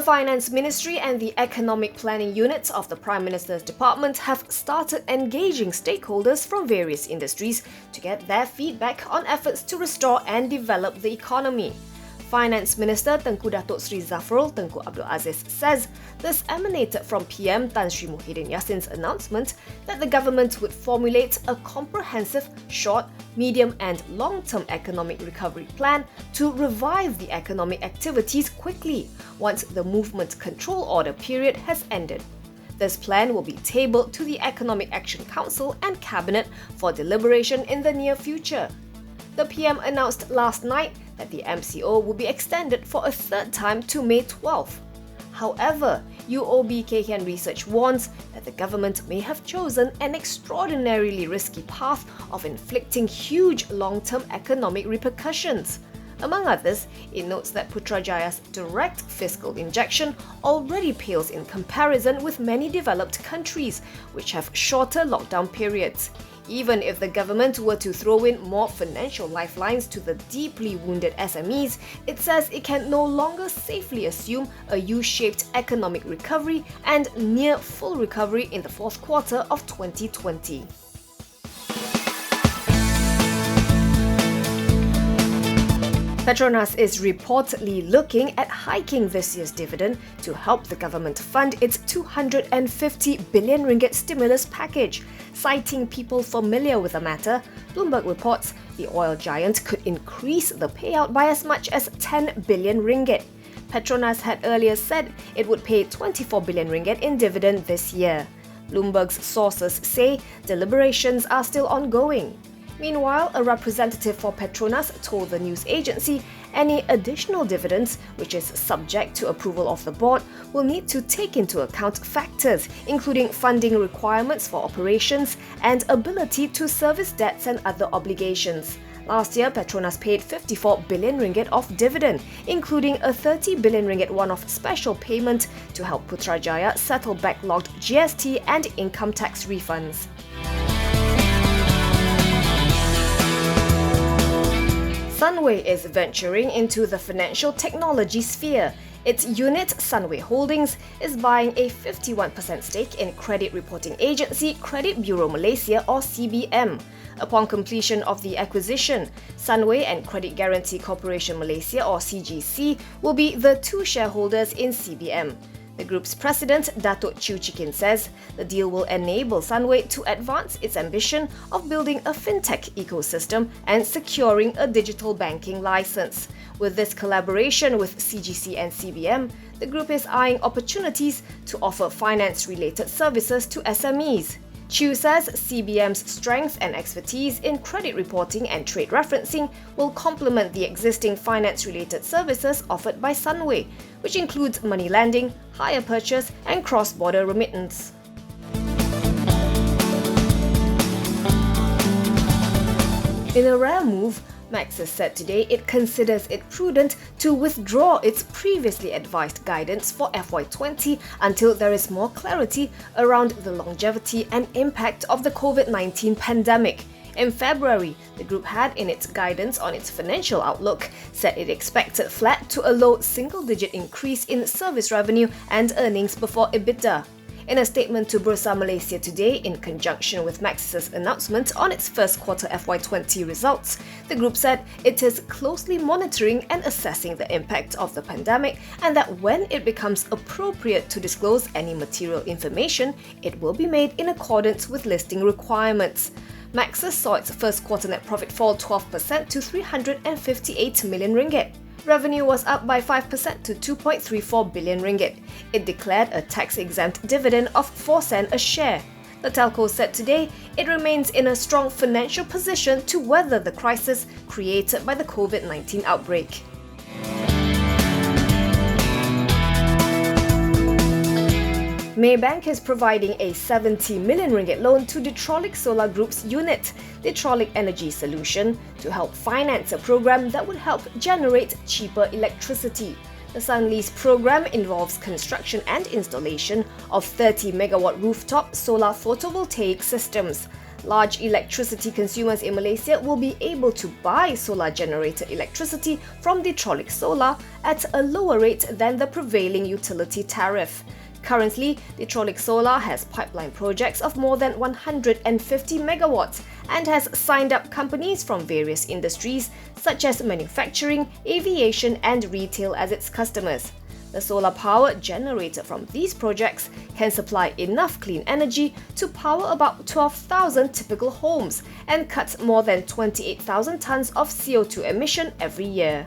Finance Ministry and the Economic Planning Units of the Prime Minister's Department have started engaging stakeholders from various industries to get their feedback on efforts to restore and develop the economy. Finance Minister Tengku Datuk Sri Zafrul Tengku Abdul Aziz says this emanated from PM Tan Sri Muhyiddin Yassin's announcement that the government would formulate a comprehensive short, medium and long-term economic recovery plan to revive the economic activities quickly once the movement control order period has ended. This plan will be tabled to the Economic Action Council and Cabinet for deliberation in the near future. The PM announced last night that the MCO will be extended for a third time to May 12th. However, UOB Kay Hian Research warns that the government may have chosen an extraordinarily risky path of inflicting huge long-term economic repercussions. Among others, it notes that Putrajaya's direct fiscal injection already pales in comparison with many developed countries, which have shorter lockdown periods. Even if the government were to throw in more financial lifelines to the deeply wounded SMEs, it says it can no longer safely assume a U-shaped economic recovery and near full recovery in the fourth quarter of 2020. Petronas is reportedly looking at hiking this year's dividend to help the government fund its 250 billion ringgit stimulus package. Citing people familiar with the matter, Bloomberg reports the oil giant could increase the payout by as much as 10 billion ringgit. Petronas had earlier said it would pay 24 billion ringgit in dividend this year. Bloomberg's sources say deliberations are still ongoing. Meanwhile, a representative for Petronas told the news agency any additional dividends, which is subject to approval of the board, will need to take into account factors including funding requirements for operations and ability to service debts and other obligations. Last year, Petronas paid 54 billion ringgit of dividend, including a 30 billion ringgit one-off special payment to help Putrajaya settle backlogged GST and income tax refunds. Sunway is venturing into the financial technology sphere. Its unit, Sunway Holdings, is buying a 51% stake in credit reporting agency Credit Bureau Malaysia or CBM. Upon completion of the acquisition, Sunway and Credit Guarantee Corporation Malaysia or CGC will be the two shareholders in CBM. The group's president, Datuk Chew Chikin, says the deal will enable Sunway to advance its ambition of building a fintech ecosystem and securing a digital banking license. With this collaboration with CGC and CBM, the group is eyeing opportunities to offer finance-related services to SMEs. Chew says CBM's strength and expertise in credit reporting and trade referencing will complement the existing finance-related services offered by Sunway, which includes money lending, hire purchase, and cross-border remittance. In a rare move, Maxis said today it considers it prudent to withdraw its previously advised guidance for FY20 until there is more clarity around the longevity and impact of the COVID-19 pandemic. In February, the group had in its guidance on its financial outlook said it expected flat to a low single-digit increase in service revenue and earnings before EBITDA. In a statement to Bursa Malaysia today, in conjunction with Maxis' announcement on its first quarter FY20 results, the group said it is closely monitoring and assessing the impact of the pandemic and that when it becomes appropriate to disclose any material information, it will be made in accordance with listing requirements. Maxis saw its first quarter net profit fall 12% to 358 million ringgit. Revenue was up by 5% to 2.34 billion ringgit. It declared a tax-exempt dividend of 4 cents a share. The telco said today it remains in a strong financial position to weather the crisis created by the COVID-19 outbreak. Maybank is providing a 70 million ringgit loan to Detrolic Solar Group's unit, Detrolic Energy Solution, to help finance a program that would help generate cheaper electricity. The Sunlease program involves construction and installation of 30 megawatt rooftop solar photovoltaic systems. Large electricity consumers in Malaysia will be able to buy solar-generated electricity from the Trollic Solar at a lower rate than the prevailing utility tariff. Currently, the Trollic Solar has pipeline projects of more than 150 megawatts and has signed up companies from various industries such as manufacturing, aviation and retail as its customers. The solar power generated from these projects can supply enough clean energy to power about 12,000 typical homes and cut more than 28,000 tons of CO2 emission every year.